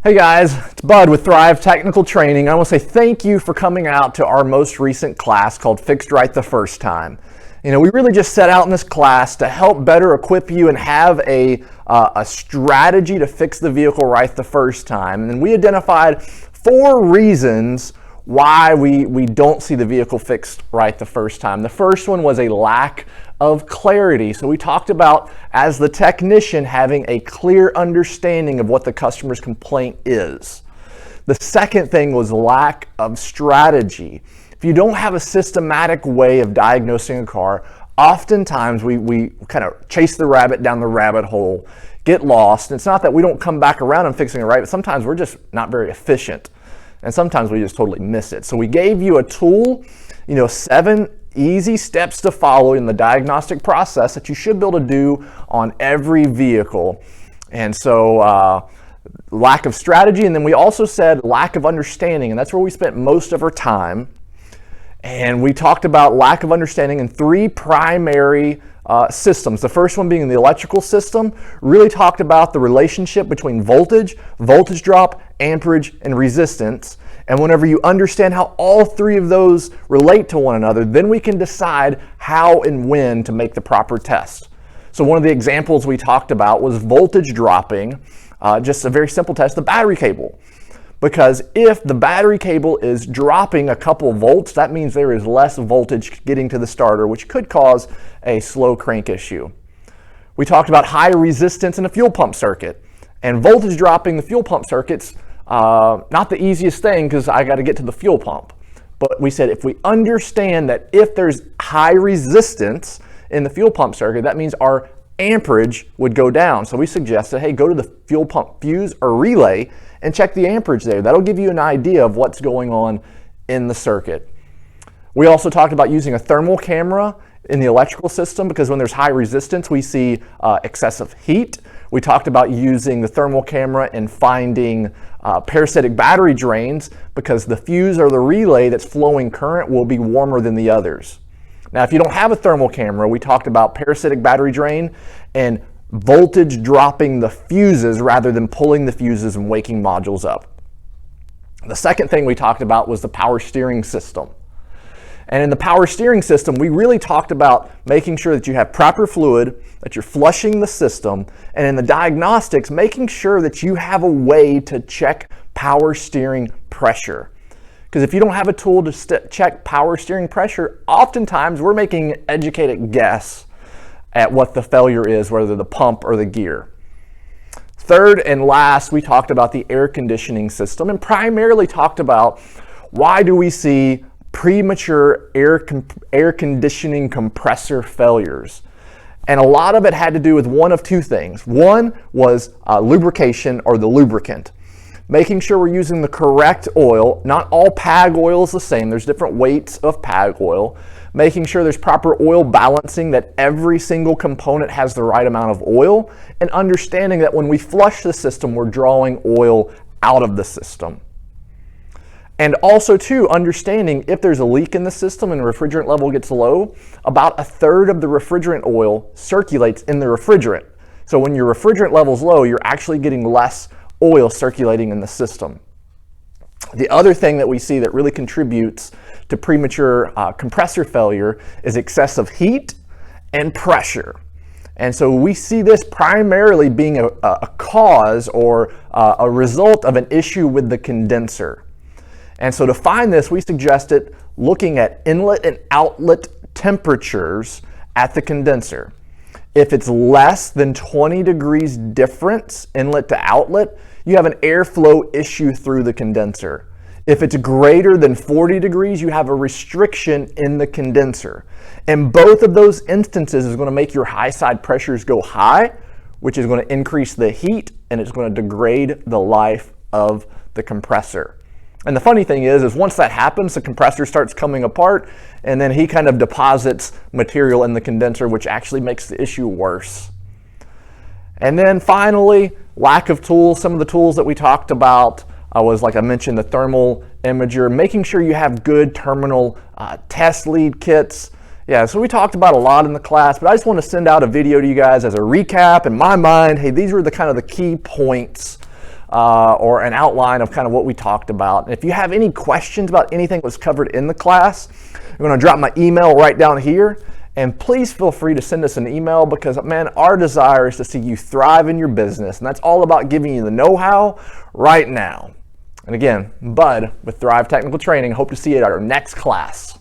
Hey guys, it's Bud with Thrive Technical Training. I want to say thank you for coming out to our most recent class called Fixed Right the First Time. We really just set out in this class to help better equip you and have a strategy to fix the vehicle right the first time. And then we identified 4 reasons why we don't see the vehicle fixed right the first time. The first one was a lack of clarity. So we talked about, as the technician, having a clear understanding of what the customer's complaint is. The second thing was lack of strategy. If you don't have a systematic way of diagnosing a car, oftentimes we kind of chase the rabbit down the rabbit hole, get lost. And it's not that we don't come back around and fixing it right, but sometimes we're just not very efficient. And sometimes we just totally miss it. So we gave you a tool, 7 easy steps to follow in the diagnostic process that you should be able to do on every vehicle. And so lack of strategy, and then we also said lack of understanding, and that's where we spent most of our time. And we talked about lack of understanding in 3 primary systems. The first one being the electrical system, really talked about the relationship between voltage drop, amperage, and resistance. And whenever you understand how all 3 of those relate to one another, then we can decide how and when to make the proper test. So one of the examples we talked about was voltage dropping, just a very simple test, the battery cable. Because if the battery cable is dropping a couple volts, that means there is less voltage getting to the starter, which could cause a slow crank issue. We talked about high resistance in a fuel pump circuit. And voltage dropping the fuel pump circuits, not the easiest thing because I got to get to the fuel pump. But we said if we understand that if there's high resistance in the fuel pump circuit, that means our amperage would go down. So we suggested, hey, go to the fuel pump fuse or relay and check the amperage there. That'll give you an idea of what's going on in the circuit. We also talked about using a thermal camera in the electrical system because when there's high resistance, we see excessive heat. We talked about using the thermal camera and finding parasitic battery drains because the fuse or the relay that's flowing current will be warmer than the others. Now, if you don't have a thermal camera, we talked about parasitic battery drain and voltage dropping the fuses rather than pulling the fuses and waking modules up. The second thing we talked about was the power steering system. And in the power steering system, we really talked about making sure that you have proper fluid, that you're flushing the system, and in the diagnostics, making sure that you have a way to check power steering pressure. Because if you don't have a tool to check power steering pressure, oftentimes we're making an educated guess at what the failure is, whether the pump or the gear. Third and last, we talked about the air conditioning system and primarily talked about why do we see premature air conditioning compressor failures. And a lot of it had to do with one of 2 things. One was lubrication or the lubricant. Making sure we're using the correct oil. Not all PAG oil is the same. There's different weights of PAG oil. Making sure there's proper oil balancing, that every single component has the right amount of oil, and understanding that when we flush the system, we're drawing oil out of the system. And also, too, understanding if there's a leak in the system and the refrigerant level gets low, about 1/3 of the refrigerant oil circulates in the refrigerant. So when your refrigerant level's low, you're actually getting less oil circulating in the system. The other thing that we see that really contributes to premature compressor failure is excessive heat and pressure. And so we see this primarily being a cause or a result of an issue with the condenser. And so to find this, we suggested looking at inlet and outlet temperatures at the condenser. If it's less than 20 degrees difference, inlet to outlet, you have an airflow issue through the condenser. If it's greater than 40 degrees, you have a restriction in the condenser. And both of those instances is going to make your high side pressures go high, which is going to increase the heat and it's going to degrade the life of the compressor. And the funny thing is once that happens, the compressor starts coming apart and then he kind of deposits material in the condenser, which actually makes the issue worse. And then finally, lack of tools. Some of the tools that we talked about was, like I mentioned, the thermal imager, making sure you have good terminal test lead kits. Yeah, so we talked about a lot in the class, but I just want to send out a video to you guys as a recap. In my mind, hey, these were the kind of the key points or an outline of kind of what we talked about. And if you have any questions about anything that was covered in the class, I'm going to drop my email right down here. And please feel free to send us an email because, man, our desire is to see you thrive in your business. And that's all about giving you the know-how right now. And again, Bud with Thrive Technical Training. Hope to see you at our next class.